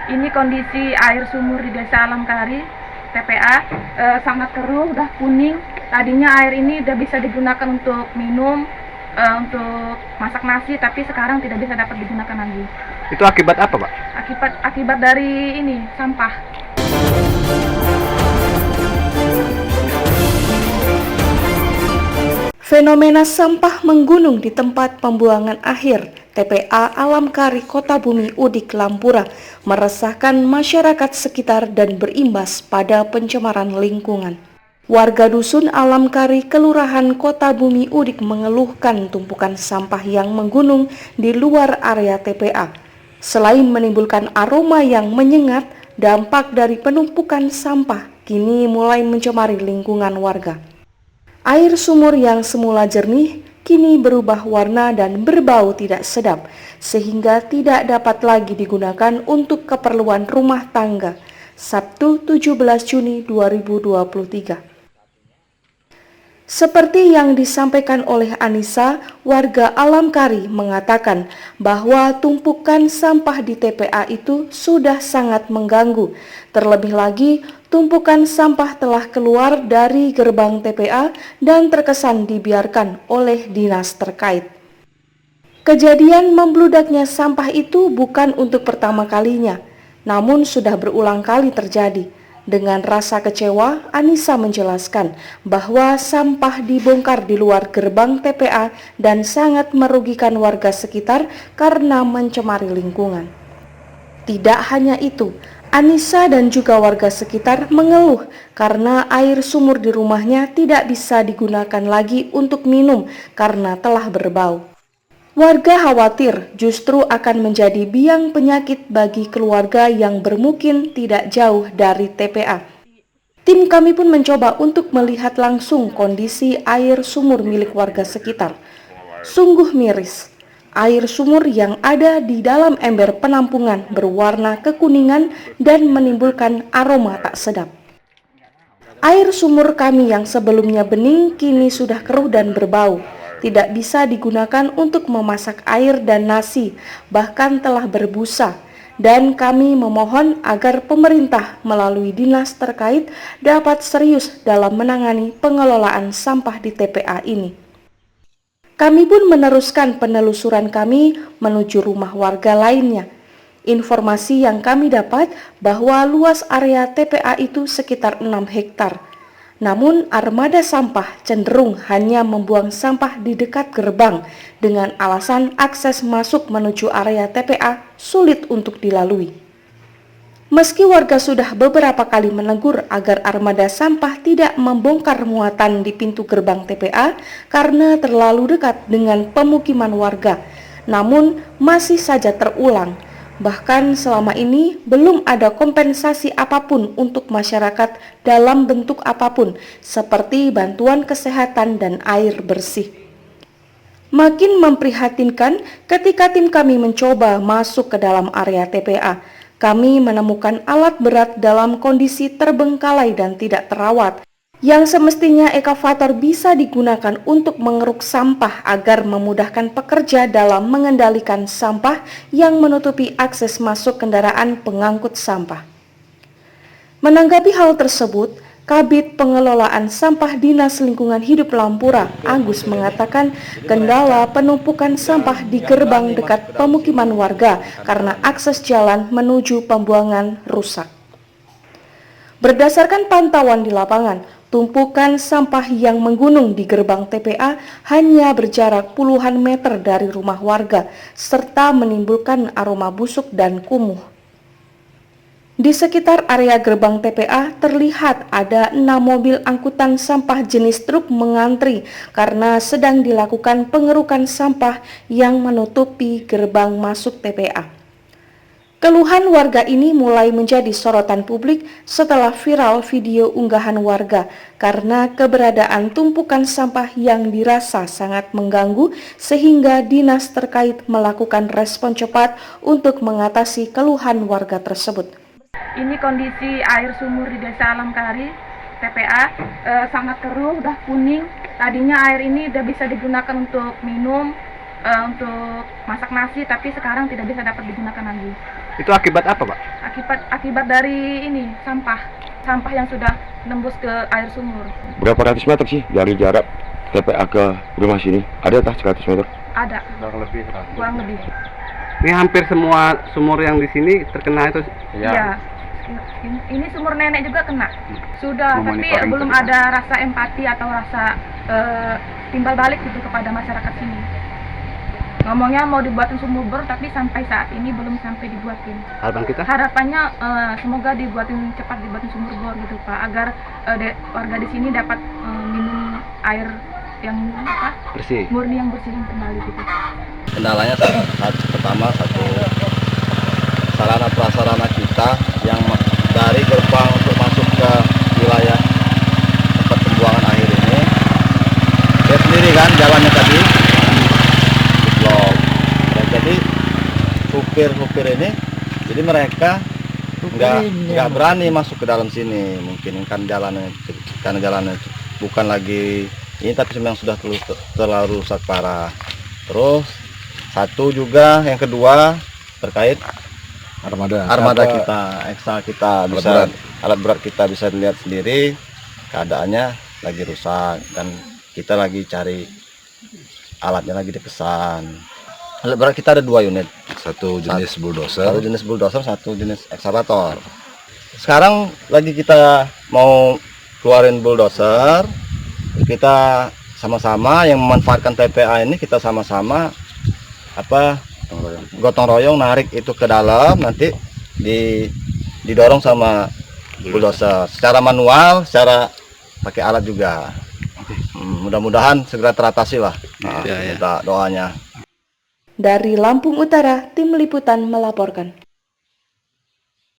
Ini kondisi air sumur di Desa Alamkari, TPA, sangat keruh, udah kuning. Tadinya air ini udah bisa digunakan untuk minum, untuk masak nasi, tapi sekarang tidak bisa dapat digunakan lagi. Itu akibat apa, Pak? Akibat dari ini sampah. Fenomena sampah menggunung di tempat pembuangan akhir TPA Alamkari Kota Bumi Udik Lampura meresahkan masyarakat sekitar dan berimbas pada pencemaran lingkungan. Warga dusun Alamkari Kelurahan Kota Bumi Udik mengeluhkan tumpukan sampah yang menggunung di luar area TPA. Selain menimbulkan aroma yang menyengat, dampak dari penumpukan sampah kini mulai mencemari lingkungan warga. Air sumur yang semula jernih kini berubah warna dan berbau tidak sedap, sehingga tidak dapat lagi digunakan untuk keperluan rumah tangga. Sabtu 17 Juni 2023. Seperti yang disampaikan oleh Anissa, warga Alamkari mengatakan bahwa tumpukan sampah di TPA itu sudah sangat mengganggu. Terlebih lagi, tumpukan sampah telah keluar dari gerbang TPA dan terkesan dibiarkan oleh dinas terkait. Kejadian membludaknya sampah itu bukan untuk pertama kalinya, namun sudah berulang kali terjadi. Dengan rasa kecewa, Anissa menjelaskan bahwa sampah dibongkar di luar gerbang TPA dan sangat merugikan warga sekitar karena mencemari lingkungan. Tidak hanya itu, Anissa dan juga warga sekitar mengeluh karena air sumur di rumahnya tidak bisa digunakan lagi untuk minum karena telah berbau. Warga khawatir justru akan menjadi biang penyakit bagi keluarga yang bermukim tidak jauh dari TPA. Tim kami pun mencoba untuk melihat langsung kondisi air sumur milik warga sekitar. Sungguh miris. Air sumur yang ada di dalam ember penampungan berwarna kekuningan dan menimbulkan aroma tak sedap. Air sumur kami yang sebelumnya bening kini sudah keruh dan berbau. Tidak bisa digunakan untuk memasak air dan nasi, bahkan telah berbusa. Dan kami memohon agar pemerintah melalui dinas terkait dapat serius dalam menangani pengelolaan sampah di TPA ini. Kami pun meneruskan penelusuran kami menuju rumah warga lainnya. Informasi yang kami dapat bahwa luas area TPA itu sekitar 6 hektar. Namun armada sampah cenderung hanya membuang sampah di dekat gerbang dengan alasan akses masuk menuju area TPA sulit untuk dilalui. Meski warga sudah beberapa kali menegur agar armada sampah tidak membongkar muatan di pintu gerbang TPA karena terlalu dekat dengan pemukiman warga, namun masih saja terulang. Bahkan selama ini belum ada kompensasi apapun untuk masyarakat dalam bentuk apapun, seperti bantuan kesehatan dan air bersih. Makin memprihatinkan ketika tim kami mencoba masuk ke dalam area TPA. Kami menemukan alat berat dalam kondisi terbengkalai dan tidak terawat, yang semestinya ekavator bisa digunakan untuk mengeruk sampah agar memudahkan pekerja dalam mengendalikan sampah yang menutupi akses masuk kendaraan pengangkut sampah. Menanggapi hal tersebut, Kabid Pengelolaan Sampah Dinas Lingkungan Hidup Lampura, Agus mengatakan kendala penumpukan sampah di gerbang dekat pemukiman warga karena akses jalan menuju pembuangan rusak. Berdasarkan pantauan di lapangan, tumpukan sampah yang menggunung di gerbang TPA hanya berjarak puluhan meter dari rumah warga, serta menimbulkan aroma busuk dan kumuh. Di sekitar area gerbang TPA terlihat ada 6 mobil angkutan sampah jenis truk mengantri karena sedang dilakukan pengerukan sampah yang menutupi gerbang masuk TPA. Keluhan warga ini mulai menjadi sorotan publik setelah viral video unggahan warga karena keberadaan tumpukan sampah yang dirasa sangat mengganggu sehingga dinas terkait melakukan respon cepat untuk mengatasi keluhan warga tersebut. Ini kondisi air sumur di Desa Alamkari, TPA, sangat keruh, udah kuning. Tadinya air ini udah bisa digunakan untuk minum, untuk masak nasi, tapi sekarang tidak bisa dapat digunakan lagi. Itu akibat apa, Pak? akibat dari ini sampah yang sudah nembus ke air sumur. Berapa ratus meter sih dari jarak TPA ke rumah sini? Ada tak 100 meter? Ada. Kurang lebih. Ini hampir semua sumur yang di sini terkena itu. Iya. Ini sumur nenek juga kena. Sudah, tapi belum ada rasa empati atau rasa timbal balik gitu kepada masyarakat sini. Ngomongnya mau dibuatin sumur bor, tapi sampai saat ini belum sampai dibuatin. Harapan kita? Harapannya semoga cepat dibuatin sumur bor gitu Pak, agar warga di sini dapat minum air yang Bersih. murni yang bersih kembali gitu. Kendalanya pertama satu sarana prasarana kita yang dari gerbang untuk masuk ke wilayah tempat pembuangan air ini. Lihat sendiri kan jalannya tadi blok. Dan jadi supir ini jadi mereka nggak berani masuk ke dalam sini, mungkin kan jalannya karena jalannya bukan lagi ini tapi memang sudah terlalu rusak parah. Terus satu juga yang kedua terkait armada kita, ekstra kita bisa alat berat kita bisa dilihat sendiri keadaannya lagi rusak dan kita lagi cari alatnya lagi dipesan. Alat berat kita ada 2 unit, satu jenis bulldozer, satu jenis ekskavator. Sekarang lagi kita mau keluarin bulldozer, kita sama-sama yang memanfaatkan TPA ini kita sama-sama gotong royong narik itu ke dalam, nanti didorong sama bulldozer secara manual, secara pakai alat juga. Mudah-mudahan segera teratasi lah. Minta doanya. Dari Lampung Utara, Tim Liputan melaporkan.